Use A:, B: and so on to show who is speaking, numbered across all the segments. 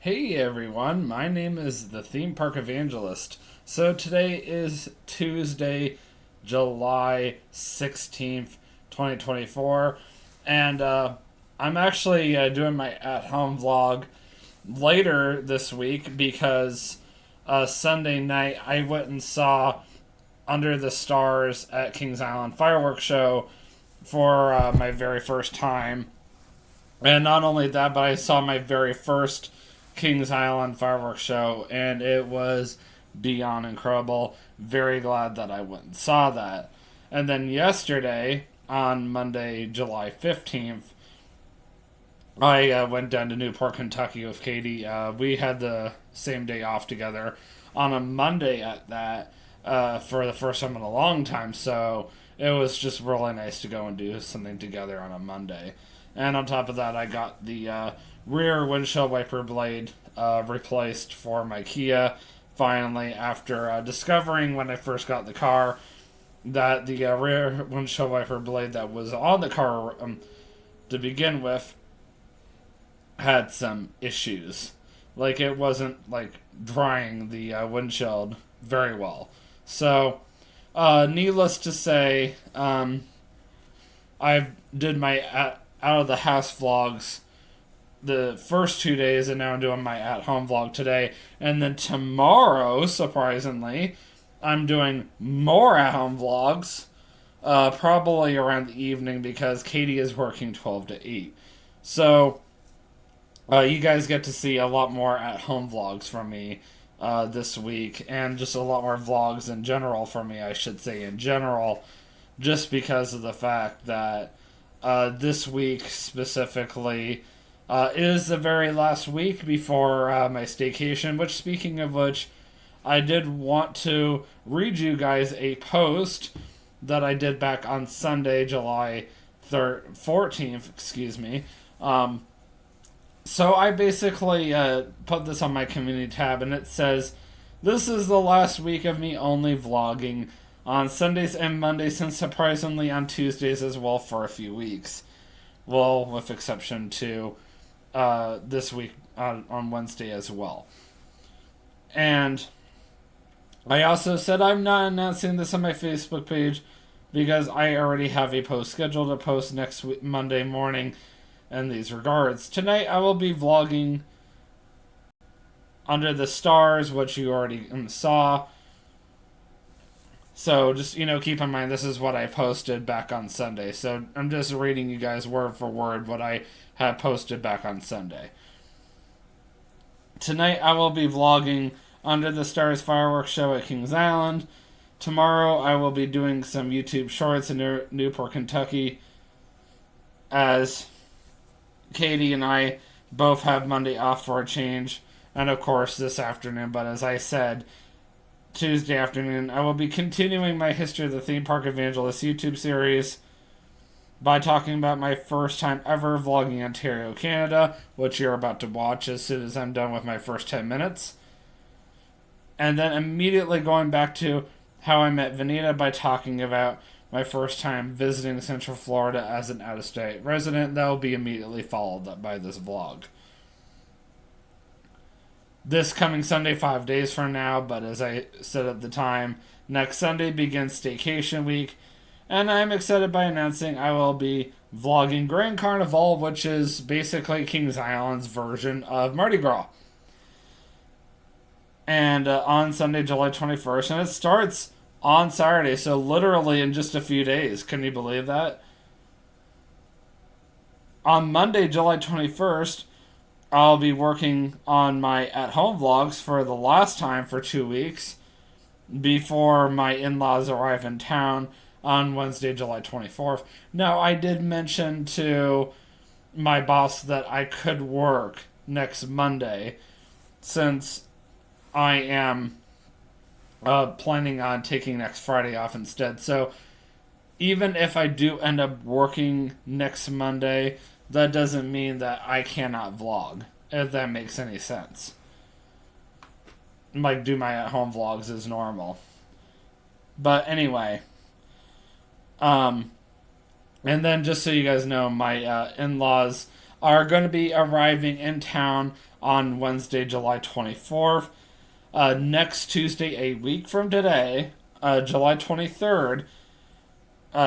A: Hey everyone, my name is the Theme Park Evangelist. So today is Tuesday, July 16th, 2024, and I'm actually doing my at home vlog later this week because Sunday night I went and saw Under the Stars at Kings Island Fireworks Show for my very first time. And not only that, but I saw my very first Kings Island fireworks show, and it was beyond incredible. Very glad that I went and saw that. And then yesterday, on Monday, July 15th, I went down to Newport, Kentucky with Katie. We had the same day off together on a Monday at that for the first time in a long time, so it was just really nice to go and do something together on a Monday. And on top of that, I got the rear windshield wiper blade replaced for my Kia. Finally, after discovering when I first got the car that the rear windshield wiper blade that was on the car to begin with had some issues. Like it wasn't like drying the windshield very well. So, needless to say, I did my out of the house vlogs the first 2 days, and now I'm doing my at home vlog today. And then tomorrow, surprisingly, I'm doing more at home vlogs, probably around the evening because Katie is working 12 to 8. So, you guys get to see a lot more at home vlogs from me this week, and just a lot more vlogs in general from me, I should say, in general, just because of the fact that this week specifically is the very last week before my staycation. Which, speaking of which, I did want to read you guys a post that I did back on Sunday, July 14th, excuse me. So I basically put this on my community tab, and it says, "This is the last week of me only vlogging on Sundays and Mondays, and surprisingly on Tuesdays as well for a few weeks. Well, with exception to this week on Wednesday as well." And I also said I'm not announcing this on my Facebook page because I already have a post scheduled to post next week, Monday morning in these regards. Tonight I will be vlogging Under the Stars, which you already saw. So just, keep in mind this is what I posted back on Sunday. So I'm just reading you guys word for word what I had posted back on Sunday. Tonight I will be vlogging Under the Stars fireworks show at Kings Island. Tomorrow I will be doing some YouTube shorts in Newport, Kentucky, as Katie and I both have Monday off for a change. And of course this afternoon, but as I said, Tuesday afternoon, I will be continuing my History of the Theme Park Evangelist YouTube series by talking about my first time ever vlogging Ontario, Canada, which you're about to watch as soon as I'm done with my first 10 minutes. And then immediately going back to how I met Vanita by talking about my first time visiting Central Florida as an out-of-state resident. That will be immediately followed up by this vlog. This coming Sunday, 5 days from now, but as I said at the time, next Sunday begins staycation week, and I'm excited by announcing I will be vlogging Grand Carnival, which is basically Kings Island's version of Mardi Gras. And on Sunday, July 21st, and it starts on Saturday, so literally in just a few days. Can you believe that? On Monday, July 21st, I'll be working on my at-home vlogs for the last time for 2 weeks before my in-laws arrive in town on Wednesday, July 24th. Now, I did mention to my boss that I could work next Monday since I am planning on taking next Friday off instead. So even if I do end up working next Monday, that doesn't mean that I cannot vlog, if that makes any sense. Like, do my at-home vlogs as normal. But anyway, and then just so you guys know, my in-laws are going to be arriving in town on Wednesday, July 24th. Next Tuesday, a week from today, July 23rd,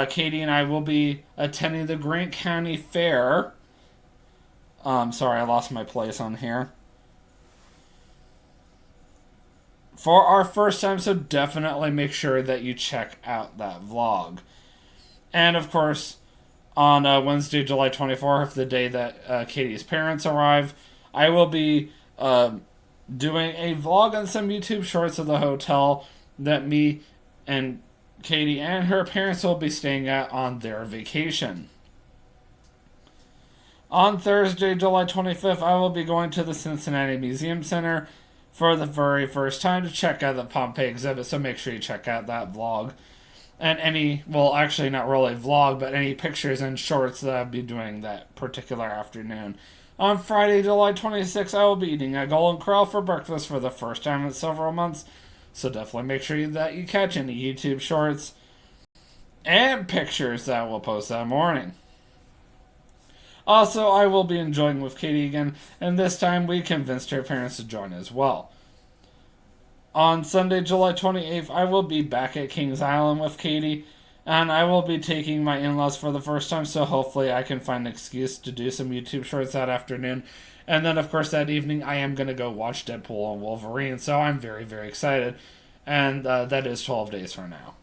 A: Katie and I will be attending the Grant County Fair. Sorry, I lost my place on here. For our first time, so definitely make sure that you check out that vlog. And of course, on Wednesday, July 24th, the day that Katie's parents arrive, I will be doing a vlog and some YouTube shorts of the hotel that me and Katie and her parents will be staying at on their vacation. On Thursday, July 25th, I will be going to the Cincinnati Museum Center for the very first time to check out the Pompeii exhibit, so make sure you check out that vlog. And any, well, actually not really vlog, but any pictures and shorts that I'll be doing that particular afternoon. On Friday, July 26th, I will be eating a Golden Corral for breakfast for the first time in several months, so definitely make sure that you catch any YouTube shorts and pictures that we'll post that morning. Also, I will be enjoying with Katie again, and this time we convinced her parents to join as well. On Sunday, July 28th, I will be back at Kings Island with Katie, and I will be taking my in-laws for the first time, so hopefully I can find an excuse to do some YouTube shorts that afternoon. And then, of course, that evening, I am going to go watch Deadpool and Wolverine, so I'm very, very excited. And that is 12 days from now.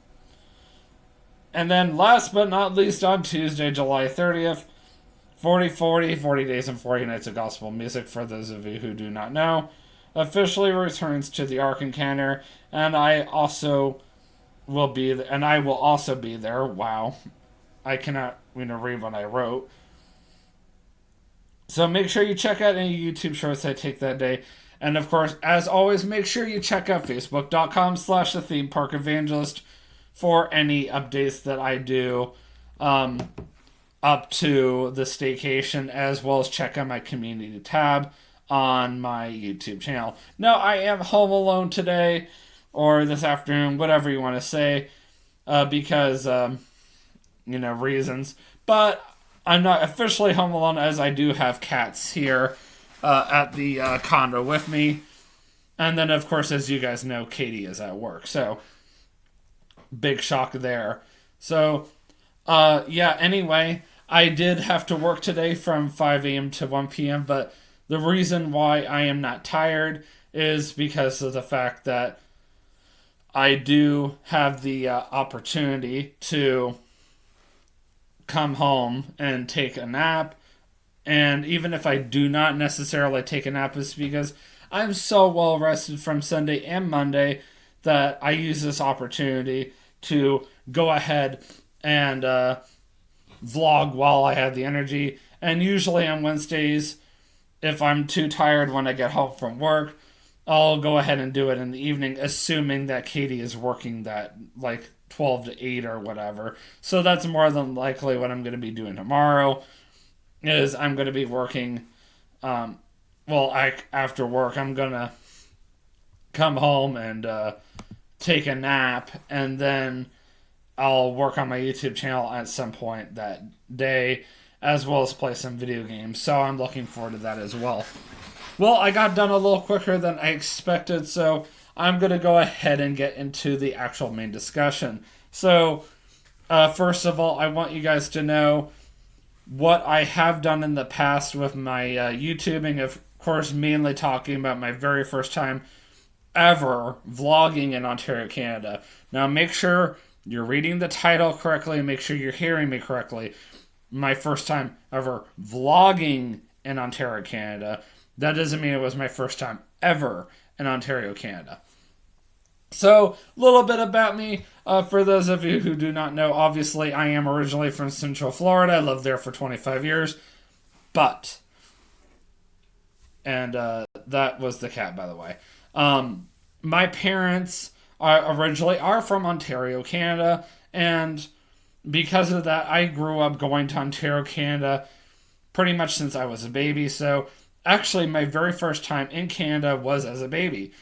A: And then, last but not least, on Tuesday, July 30th, 40 Days and 40 Nights of Gospel Music, for those of you who do not know, officially returns to the Ark Encounter, and I will also be there. Wow. I cannot read what I wrote. So make sure you check out any YouTube shorts I take that day. And of course, as always, make sure you check out facebook.com/the theme park evangelist for any updates that I do up to the staycation, as well as check out my community tab on my YouTube channel. Now, I am home alone today, or this afternoon, whatever you want to say, because, reasons. But I'm not officially home alone, as I do have cats here at the condo with me. And then, of course, as you guys know, Katie is at work. So, big shock there. So, anyway, I did have to work today from 5 a.m. to 1 p.m., but the reason why I am not tired is because of the fact that I do have the opportunity to come home and take a nap. And even if I do not necessarily take a nap, it's because I'm so well rested from Sunday and Monday that I use this opportunity to go ahead and vlog while I have the energy. And usually on Wednesdays, if I'm too tired when I get home from work, I'll go ahead and do it in the evening, assuming that Katie is working that 12 to 8 or whatever. So that's more than likely what I'm going to be doing tomorrow, is I'm going to be working, after work, I'm going to come home and take a nap, and then I'll work on my YouTube channel at some point that day, as well as play some video games. So I'm looking forward to that as well. Well, I got done a little quicker than I expected, so I'm going to go ahead and get into the actual main discussion. So, first of all, I want you guys to know what I have done in the past with my YouTubing, of course, mainly talking about my very first time ever vlogging in Ontario, Canada. Now, make sure you're reading the title correctly and make sure you're hearing me correctly. My first time ever vlogging in Ontario, Canada. That doesn't mean it was my first time ever in Ontario, Canada. So, a little bit about me. For those of you who do not know, obviously, I am originally from Central Florida. I lived there for 25 years. But, and that was the cat, by the way. My parents originally are from Ontario, Canada. And because of that, I grew up going to Ontario, Canada pretty much since I was a baby. So, actually, my very first time in Canada was as a baby.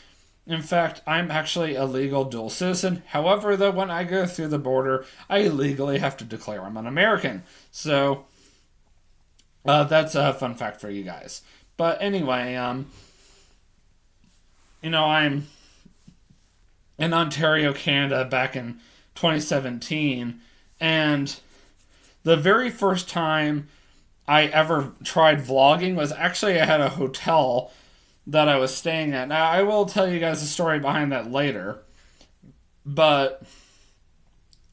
A: In fact, I'm actually a legal dual citizen. However, though, when I go through the border, I legally have to declare I'm an American. So, That's a fun fact for you guys. But anyway, I'm in Ontario, Canada back in 2017, and the very first time I ever tried vlogging was actually at a hotel that I was staying at. Now, I will tell you guys the story behind that later, but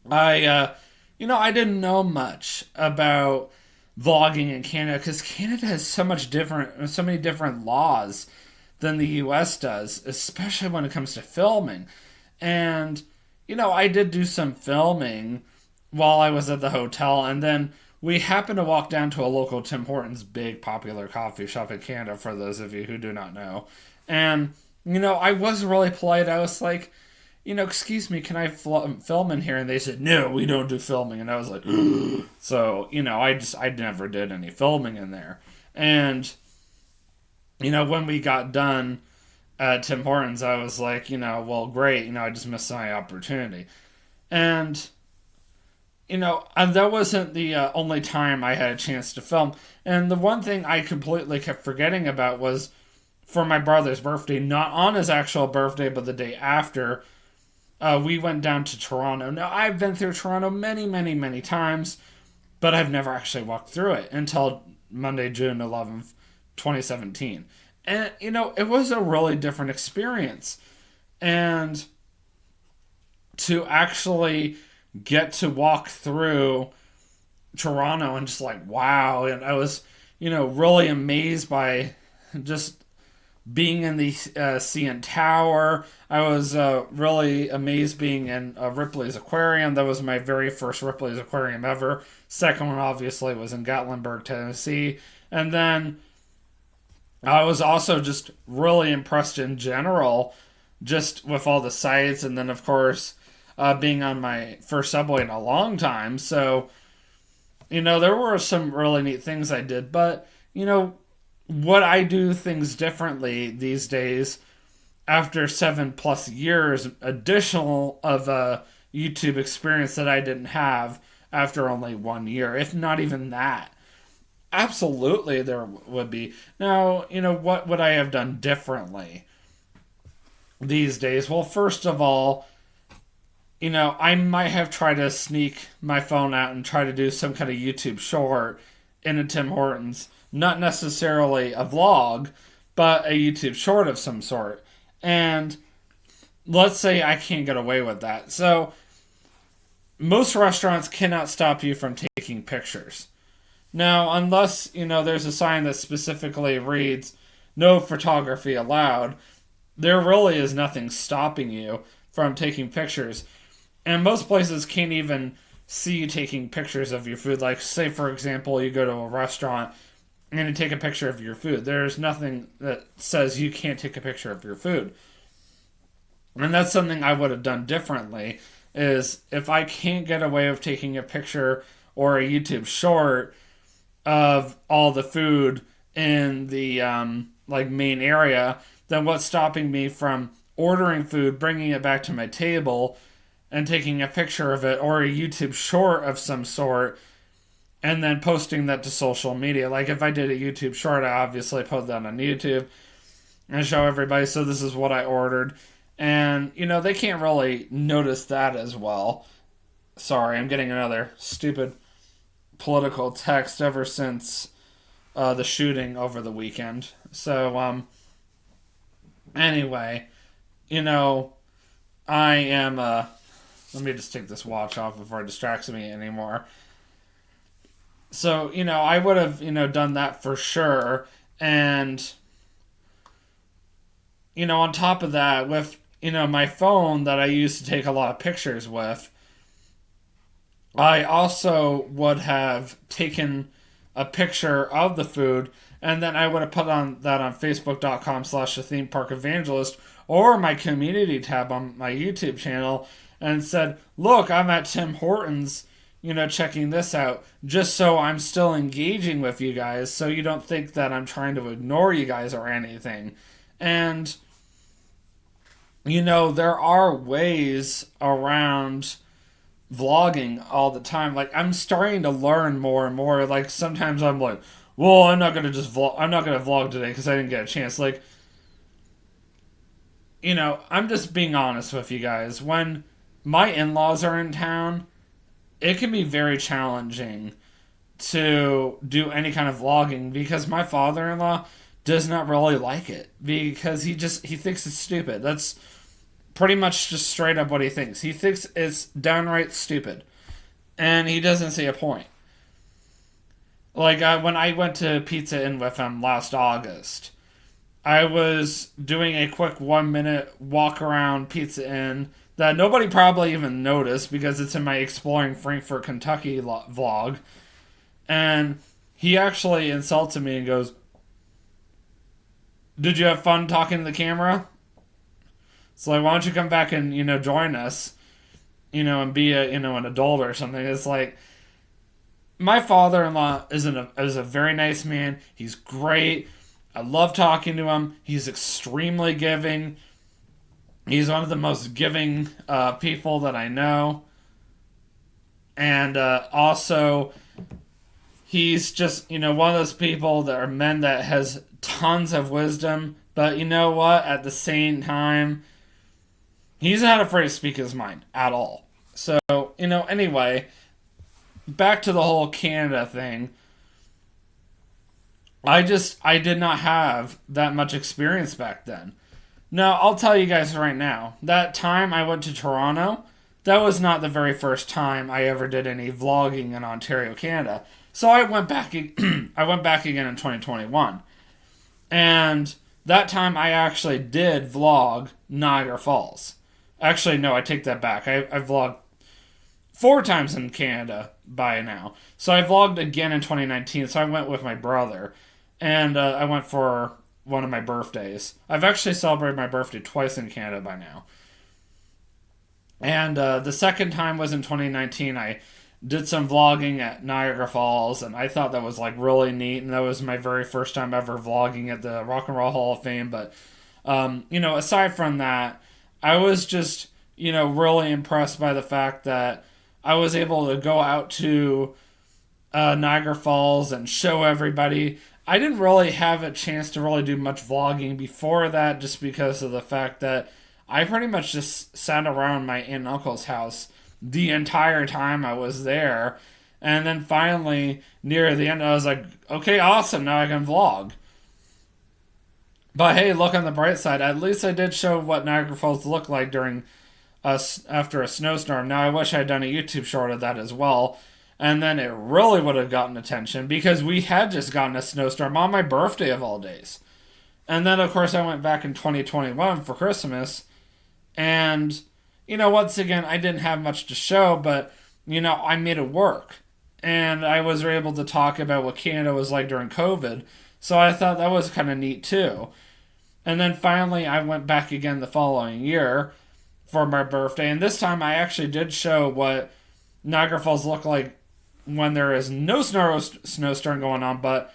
A: I didn't know much about vlogging in Canada because Canada has so many different laws than the U.S. does, especially when it comes to filming. And I did do some filming while I was at the hotel, and then we happened to walk down to a local Tim Hortons, big popular coffee shop in Canada. For those of you who do not know, and I was really polite. I was like, excuse me, can I film in here? And they said, no, we don't do filming. And I was like, so, I never did any filming in there. And, when we got done at Tim Hortons, I was like, well, great. I just missed my opportunity. And, and that wasn't the only time I had a chance to film. And the one thing I completely kept forgetting about was for my brother's birthday, not on his actual birthday, but the day after, we went down to Toronto. Now, I've been through Toronto many, many, many times, but I've never actually walked through it until Monday, June 11th, 2017. And, it was a really different experience. And to actually get to walk through Toronto and just like, wow. And I was, really amazed by just being in the CN Tower. I was really amazed being in Ripley's Aquarium. That was my very first Ripley's Aquarium ever. Second one, obviously, was in Gatlinburg, Tennessee. And then I was also just really impressed in general, just with all the sights. And then, of course, being on my first subway in a long time. So, there were some really neat things I did. But, what I do things differently these days after 7+ years additional of a YouTube experience that I didn't have after only 1 year, if not even that. Absolutely, there would be. Now, what would I have done differently these days? Well, first of all, I might have tried to sneak my phone out and try to do some kind of YouTube short in a Tim Hortons. Not necessarily a vlog, but a YouTube short of some sort. And let's say I can't get away with that. So, most restaurants cannot stop you from taking pictures. Now, unless, there's a sign that specifically reads, no photography allowed, there really is nothing stopping you from taking pictures. And most places can't even see you taking pictures of your food. Like, say, for example, you go to a restaurant and you take a picture of your food. There's nothing that says you can't take a picture of your food. And that's something I would have done differently, is if I can't get away with taking a picture or a YouTube short of all the food in the main area, then what's stopping me from ordering food, bringing it back to my table, and taking a picture of it, or a YouTube short of some sort, and then posting that to social media? Like, if I did a YouTube short, I obviously put that on YouTube and show everybody, so this is what I ordered. And, they can't really notice that as well. Sorry, I'm getting another stupid political text ever since the shooting over the weekend. So, anyway, I am, let me just take this watch off before it distracts me anymore. So, I would have, done that for sure. And, on top of that, with, my phone that I used to take a lot of pictures with, I also would have taken a picture of the food, and then I would have put on that on Facebook.com/The Theme Park Evangelist, or my community tab on my YouTube channel, and said, look, I'm at Tim Hortons, checking this out, just so I'm still engaging with you guys, so you don't think that I'm trying to ignore you guys or anything. And, there are ways around vlogging all the time. Like, I'm starting to learn more and more. Like, sometimes I'm like, well, I'm not gonna just vlog. I'm not gonna vlog today because I didn't get a chance. Like, I'm just being honest with you guys. When my in-laws are in town, it can be very challenging to do any kind of vlogging because my father-in-law does not really like it because he thinks it's stupid. That's pretty much just straight up what he thinks. He thinks it's downright stupid, and he doesn't see a point. Like when I went to Pizza Inn with him last August, I was doing a quick 1 minute walk around Pizza Inn that nobody probably even noticed because it's in my Exploring Frankfort, Kentucky vlog. And he actually insulted me and goes, "Did you have fun talking to the camera? So like, why don't you come back and join us, and be an adult or something?" It's like, my father-in-law is a very nice man. He's great. I love talking to him. He's extremely giving. He's one of the most giving people that I know. And also, he's just, one of those people that are men that has tons of wisdom. But you know what? At the same time, he's not afraid to speak his mind at all. So, anyway, back to the whole Canada thing. I did not have that much experience back then. Now, I'll tell you guys right now, that time I went to Toronto, that was not the very first time I ever did any vlogging in Ontario, Canada. So I went back I went back again in 2021. And that time I actually did vlog Niagara Falls. Actually, no, I take that back. I vlogged 4 times in Canada by now. So I vlogged again in 2019, so I went with my brother. And I went for one of my birthdays. I've actually celebrated my birthday twice in Canada by now. And the second time was in 2019. I did some vlogging at Niagara Falls, and I thought that was like really neat. And that was my very first time ever vlogging at the Rock and Roll Hall of Fame. But, aside from that, I was just, really impressed by the fact that I was able to go out to Niagara Falls and show everybody. I didn't really have a chance to really do much vlogging before that just because of the fact that I pretty much just sat around my aunt and uncle's house the entire time I was there. And then finally, near the end, I was like, okay, awesome, now I can vlog. But hey, look on the bright side. At least I did show what Niagara Falls looked like after a snowstorm. Now, I wish I had done a YouTube short of that as well. And then it really would have gotten attention because we had just gotten a snowstorm on my birthday of all days. And then, of course, I went back in 2021 for Christmas. And, once again, I didn't have much to show, but, I made it work. And I was able to talk about what Canada was like during COVID. So I thought that was kind of neat, too. And then finally, I went back again the following year for my birthday. And this time, I actually did show what Niagara Falls looked like when there is no snowstorm going on, but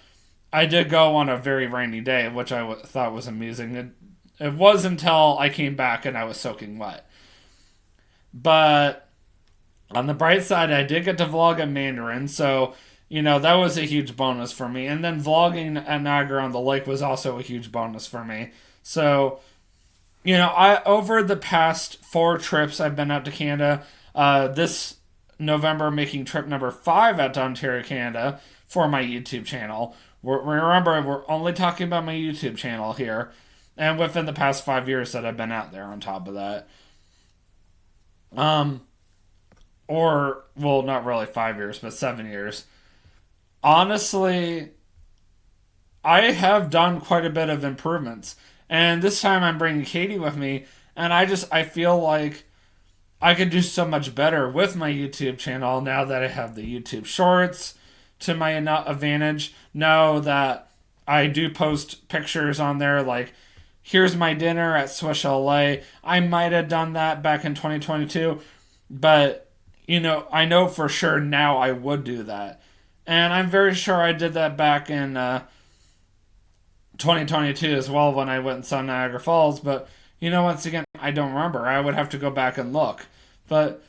A: I did go on a very rainy day, which I thought was amusing. It was until I came back and I was soaking wet. But on the bright side, I did get to vlog in Mandarin, so, that was a huge bonus for me. And then vlogging at Niagara on the Lake was also a huge bonus for me. So, I over the past 4 trips I've been out to Canada, this November making trip number 5 out to Ontario, Canada for my YouTube channel. Remember, we're only talking about my YouTube channel here, and within the past 5 years that I've been out there on top of that. Or, well, not really 5 years, but 7 years. Honestly, I have done quite a bit of improvements, and this time I'm bringing Katie with me, and I feel like I could do so much better with my YouTube channel now that I have the YouTube Shorts to my advantage. Now that I do post pictures on there, like, here's my dinner at Swish LA. I might have done that back in 2022, but, I know for sure now I would do that. And I'm very sure I did that back in 2022 as well when I went and saw Niagara Falls, but, once again, I don't remember. I would have to go back and look. But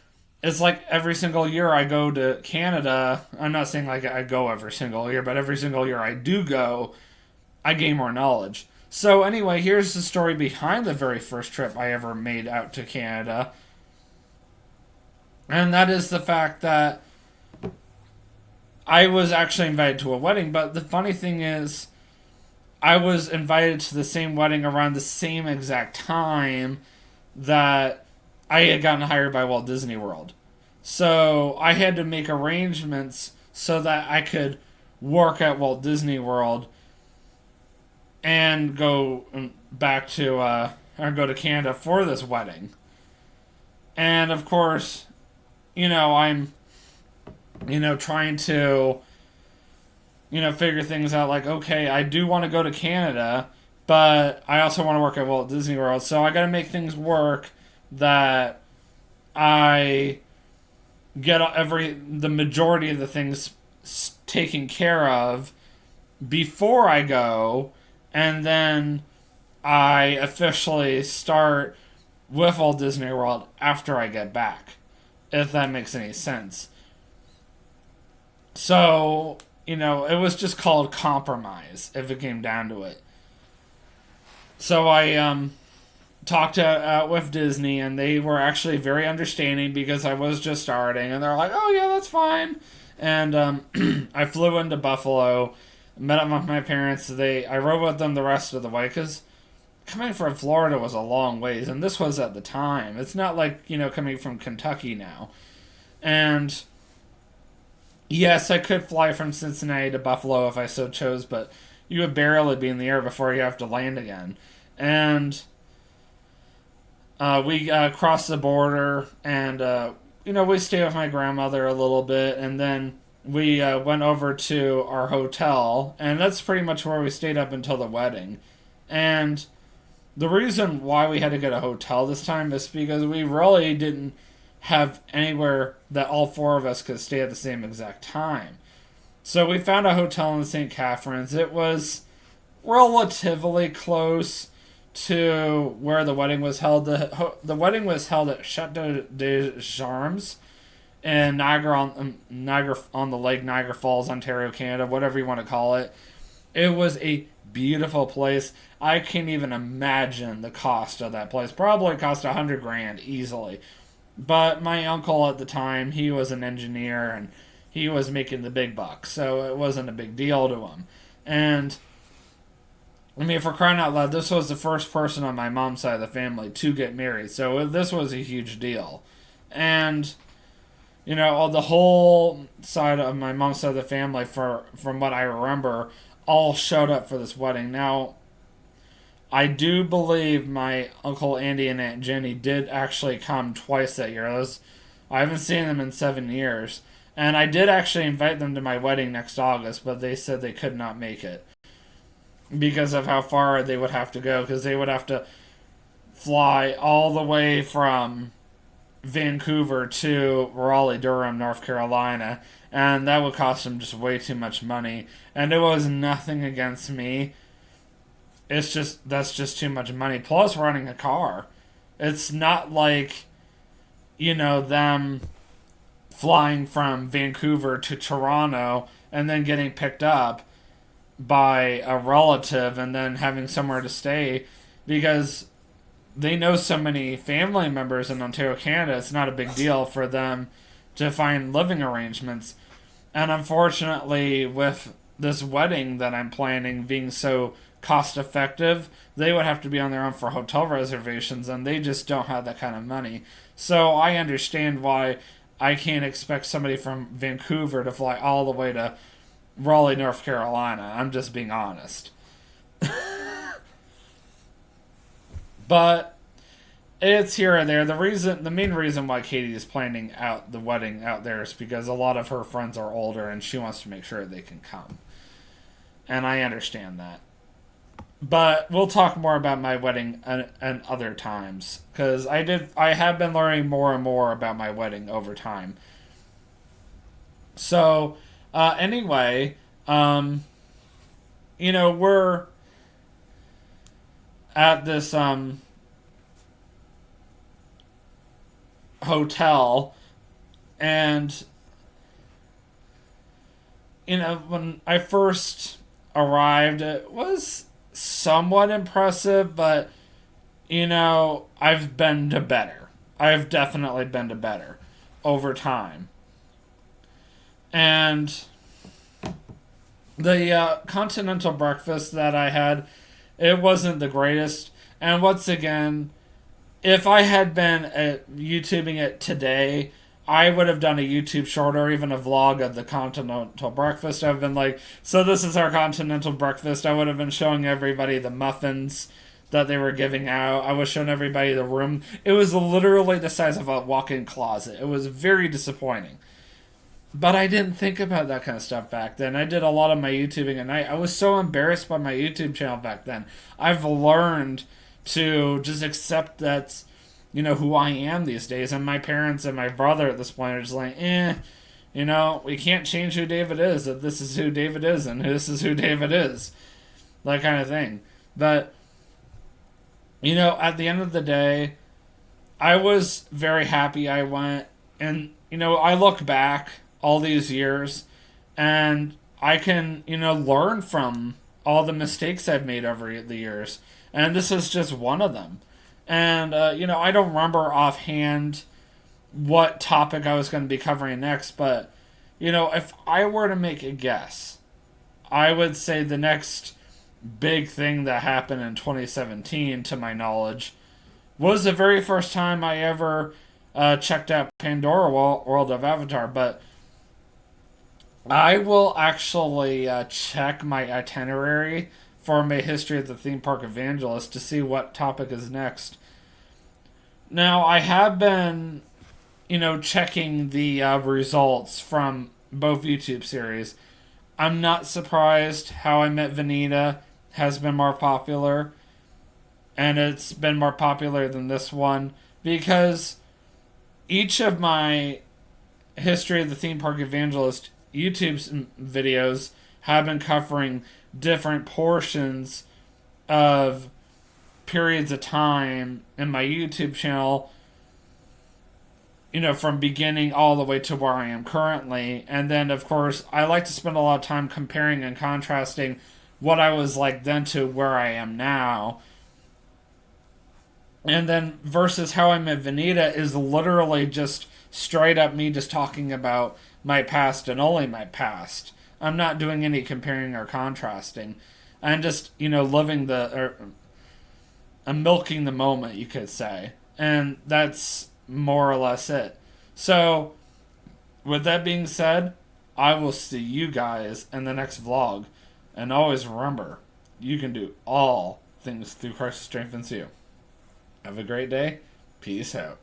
A: it's like every single year I go to Canada. I'm not saying like I go every single year, but every single year I do go, I gain more knowledge. So anyway, here's the story behind the very first trip I ever made out to Canada. And that is the fact that I was actually invited to a wedding, but the funny thing is I was invited to the same wedding around the same exact time that I had gotten hired by Walt Disney World. So I had to make arrangements so that I could work at Walt Disney World and go back to or go to Canada for this wedding. And of course, I'm trying to figure things out like, okay, I do want to go to Canada, but I also want to work at Walt Disney World, so I got to make things work that I get the majority of the things taken care of before I go, and then I officially start with Walt Disney World after I get back, if that makes any sense. So, it was just called compromise if it came down to it. So I talked with Disney, and they were actually very understanding because I was just starting, and they're like, "Oh yeah, that's fine." And I flew into Buffalo, met up with my parents. I rode with them the rest of the way because coming from Florida was a long ways, and this was at the time. It's not like coming from Kentucky now, and yes, I could fly from Cincinnati to Buffalo if I so chose, but you would barely be in the air before you have to land again. And we crossed the border, and we stayed with my grandmother a little bit, and then we went over to our hotel, and that's pretty much where we stayed up until the wedding. And the reason why we had to get a hotel this time is because we really didn't have anywhere that all four of us could stay at the same exact time. So we found a hotel in St. Catharines. It was relatively close to where the wedding was held. The wedding was held at Chateau des Charmes in Niagara on the Lake, Niagara Falls, Ontario, Canada, whatever you want to call it. It was a beautiful place. I can't even imagine the cost of that place. Probably cost $100,000 easily. But my uncle at the time, he was an engineer and he was making the big bucks, so it wasn't a big deal to him. And I mean, for crying out loud, this was the first person on my mom's side of the family to get married, so this was a huge deal. And the whole side of my mom's side of the family, from what I remember, all showed up for this wedding. Now, I do believe my Uncle Andy and Aunt Jenny did actually come twice that year. I haven't seen them in 7 years. And I did actually invite them to my wedding next August, but they said they could not make it because of how far they would have to go, because they would have to fly all the way from Vancouver to Raleigh, Durham, North Carolina, and that would cost them just way too much money. And it was nothing against me. That's just too much money. Plus running a car. It's not like, them flying from Vancouver to Toronto and then getting picked up by a relative and then having somewhere to stay, because they know so many family members in Ontario, Canada. It's not a big deal for them to find living arrangements. And unfortunately, with this wedding that I'm planning being so cost effective, they would have to be on their own for hotel reservations, and they just don't have that kind of money. So I understand why I can't expect somebody from Vancouver to fly all the way to Raleigh, North Carolina. I'm just being honest. But it's here and there. The main reason why Katie is planning out the wedding out there is because a lot of her friends are older and she wants to make sure they can come. And I understand that. But we'll talk more about my wedding and other times, because I have been learning more and more about my wedding over time. So anyway, we're at this hotel, And, when I first arrived, it was somewhat impressive, but, I've been to better. I've definitely been to better over time. And the continental breakfast that I had, it wasn't the greatest. And once again, if I had been YouTubing it today, I would have done a YouTube short or even a vlog of the continental breakfast. I've been like, so this is our continental breakfast. I would have been showing everybody the muffins that they were giving out. I was showing everybody the room. It was literally the size of a walk-in closet. It was very disappointing. But I didn't think about that kind of stuff back then. I did a lot of my YouTubing at night. I was so embarrassed by my YouTube channel back then. I've learned to just accept that, who I am these days. And my parents and my brother at this point are just like, we can't change who David is. That this is who David is and this is who David is. That kind of thing. But, at the end of the day, I was very happy I went. And, I look back all these years and I can, learn from all the mistakes I've made over the years. And this is just one of them. And, I don't remember offhand what topic I was going to be covering next, but, if I were to make a guess, I would say the next big thing that happened in 2017, to my knowledge, was the very first time I ever checked out Pandora World of Avatar. But I will actually check my itinerary for my history of the theme park evangelist to see what topic is next. Now, I have been, checking the results from both YouTube series. I'm not surprised How I Met Vanita has been more popular, and it's been more popular than this one, because each of my history of the theme park evangelist YouTube videos have been covering different portions of periods of time in my YouTube channel, from beginning all the way to where I am currently. And then, of course, I like to spend a lot of time comparing and contrasting what I was like then to where I am now. And then versus How I Met Vanita is literally just straight up me just talking about my past and only my past. I'm not doing any comparing or contrasting. I'm just, I'm milking the moment, you could say. And that's more or less it. So, with that being said, I will see you guys in the next vlog. And always remember, you can do all things through Christ who strengthens you. Have a great day. Peace out.